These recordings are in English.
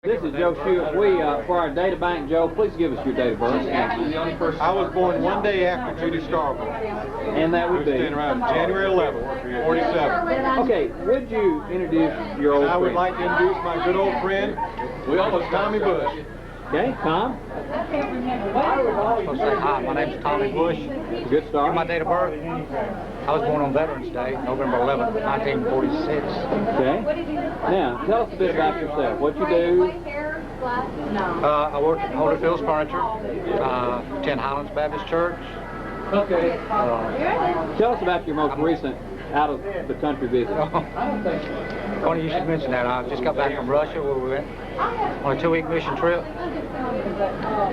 This is Joe Schuett. For our data bank, Joe, please give us your date of birth. I was born one day after Judy Scarborough. And that would be? Around January 11th, 47. Okay, would you introduce your old friend? I would like to introduce my good old friend, Tommy Bush. Okay, Tom? Hi, my name's Tommy Bush. Good start. My date of birth, I was born on Veterans Day, November 11th, 1946. Okay. Now, tell us a bit about yourself. What you do? I work at Holyfield's Furniture, 10 Highlands Baptist Church. Okay. Tell us about your most recent out-of-the-country visit. Funny you should mention that. I just got back from Russia where we went on a 2-week mission trip.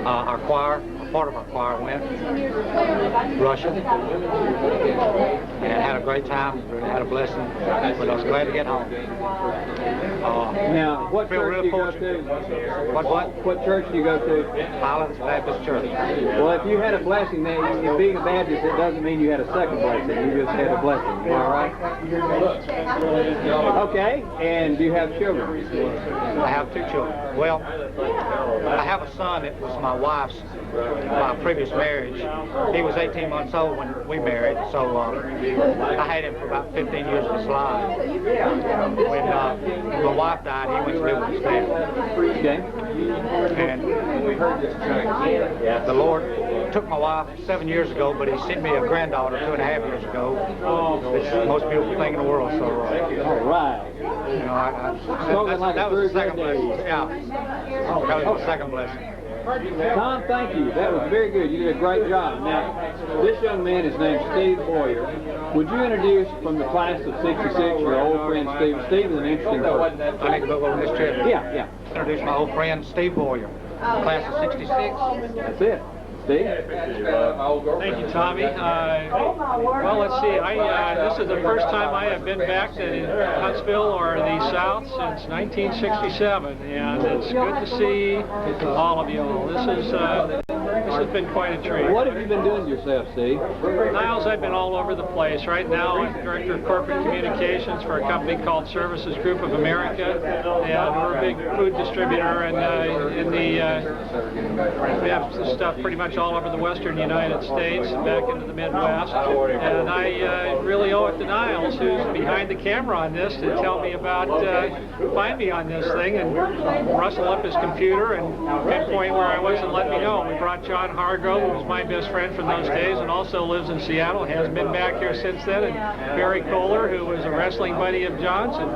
Our choir, part of our choir went Russia and had a great time. Really had a blessing, but I was glad to get home. Now, what church do you go to? What church do you go to? Highlands Baptist Church. Well, if you had a blessing, then being a Baptist, it doesn't mean you had a second blessing. You just had a blessing. Am I right? Okay. And do you have children? I have 2 children. Well, I have a son that was my wife's previous marriage. He was 18 months old when we married, so I had him for about 15 years of his life. When my wife died, he went to live with his family. Okay. And the Lord took my wife 7 years ago, but he sent me a granddaughter 2.5 years ago. It's the most beautiful thing in the world. So, all right. You know, that was the second blessing. Yeah, that was the second blessing. Tom, thank you. That was very good. You did a great job. Now, this young man is named Steve Boyer. Would you introduce from the class of '66 your old friend Steve? Steve is an interesting person. I need to go over this trip. Yeah. Introduce my old friend Steve Boyer, class of '66. That's it. Steve? Thank you, Tommy. Well, let's see. This is the first time I have been back to Huntsville or the South since 1967, and it's good to see all of you all. This has been quite a treat. What have you been doing to yourself, Steve? Niles, I've been all over the place. Right now, I'm Director of Corporate Communications for a company called Services Group of America, and we're a big food distributor, and we have stuff pretty much all over the western United States and back into the Midwest. And I really owe it to Niles, who's behind the camera on this, to tell me about, find me on this thing and rustle up his computer and pinpoint where I was and let me know. We brought John Hargrove, who was my best friend from those days and also lives in Seattle, hasn't been back here since then, and Barry Kohler, who was a wrestling buddy of John's and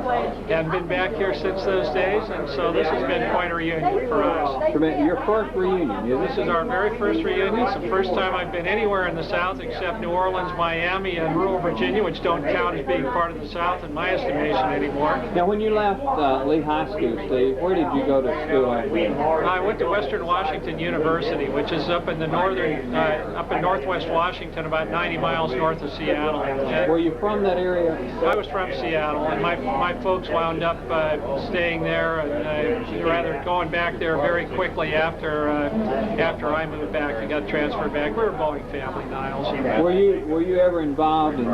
hadn't been back here since those days, and so this has been quite a reunion for us. Your first reunion, is This is our very first reunion. It's the first time I've been anywhere in the South except New Orleans, Miami, and rural Virginia, which don't count as being part of the South in my estimation anymore. Now, when you left Lee High School, Steve, where did you go to school? I went to Western Washington University, which is up in the up in northwest Washington, about 90 miles north of Seattle. Were you from that area? I was from Seattle, and my folks wound up staying there, and rather going back there very quickly after I moved back and got transferred back. We were a Boeing family, Niles. Were you ever involved in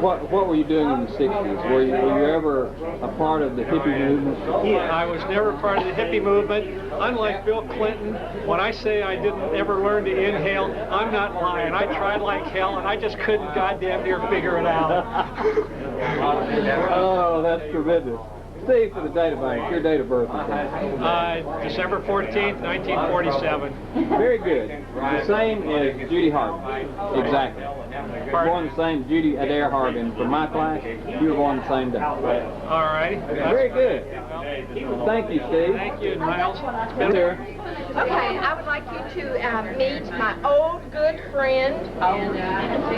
what were you doing in the '60s? Were you ever a part of the hippie movement? I was never part of the hippie movement. Unlike Bill Clinton, when I say I didn't ever learn to inhale, I'm not lying. I tried like hell, and I just couldn't goddamn near figure it out. Oh, that's tremendous. Steve, for the data bank, your date of birth is December 14th, 1947. Very good. The same as Judy Harbin. Exactly. You were born the same Judy Adair Harbin. From my class, you were born the same day. All righty. Very good. Thank you, Steve. Thank you, Niles. It's been there. Okay, I would like you to meet my old good friend,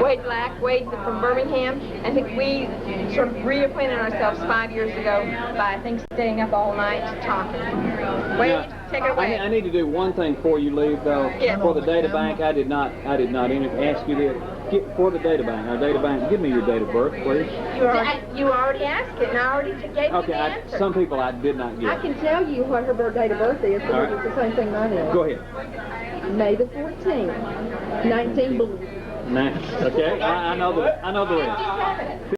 Wade Black. Wade from Birmingham. I think we sort of reacquainted ourselves 5 years ago by, I think, staying up all night talking. Wade, take it away. I need to do one thing before you leave, though. Yes. For the data bank, I did not ask you this. For the data bank, our data bank, give me your date of birth, please. You already asked it, and I already gave you the answer. Some people I did not get. I can tell you what her date of birth is, because it's the same thing mine is. Go ahead. May the 14th, 19 blue. Okay, I know the rest.